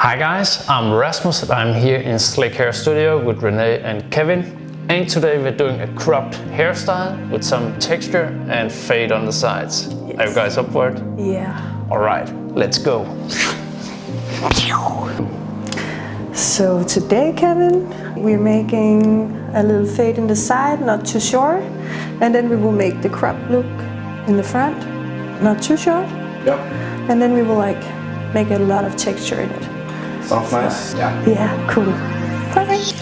Hi guys, I'm Rasmus. I'm here in Slikhaar studio with Renee and Kevin. And today we're doing a cropped hairstyle with some texture and fade on the sides. Yes. Are you guys up for it? Yeah. Alright, let's go. So today, Kevin, we're making a little fade in the side, not too short. And then we will make the crop look in the front, not too short. Yep. And then we will make a lot of texture in it. Sounds nice. Yeah. Yeah, cool. Perfect.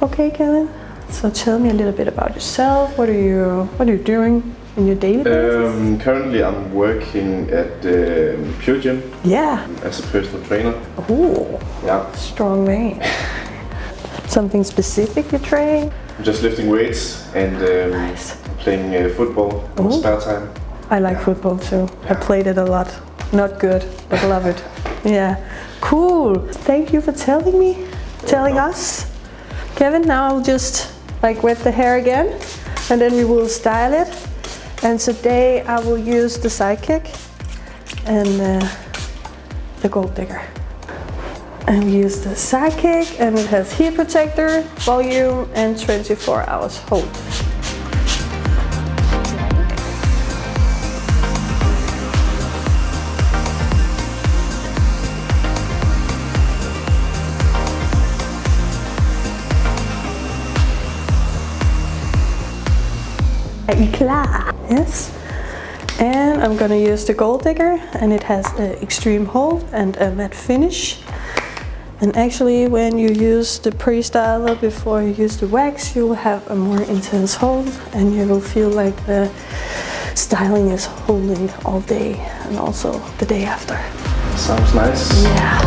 Okay, Kevin. So tell me a little bit about yourself. What are you doing in your daily basis? Currently, I'm working at Pure Gym. Yeah. As a personal trainer. Ooh. Yeah. Strong man. Something specific you train? I'm just lifting weights and Nice. playing football in my spare time. I like football too. I played it a lot. Not good, but love it. Yeah. Cool. Thank you for telling us. Kevin, now I'll just wet the hair again, and then we will style it. And today I will use the Sidekick and the Gold Digger. And we use the Sidekick, and it has heat protector, volume, and 24 hours hold. Yes, and I'm gonna use the Gold Digger, and it has an extreme hold and a matte finish. And actually, when you use the pre-styler before you use the wax, you will have a more intense hold, and you will feel like the styling is holding all day and also the day after. Sounds nice. Yeah.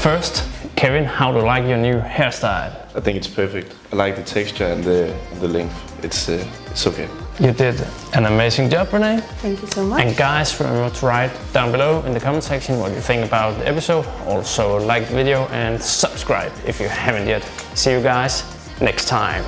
First, Kevin, how do you like your new hairstyle? I think it's perfect. I like the texture and the length. It's okay. You did an amazing job, Renee. Thank you so much. And guys, remember to write down below in the comment section what you think about the episode. Also like the video and subscribe if you haven't yet. See you guys next time.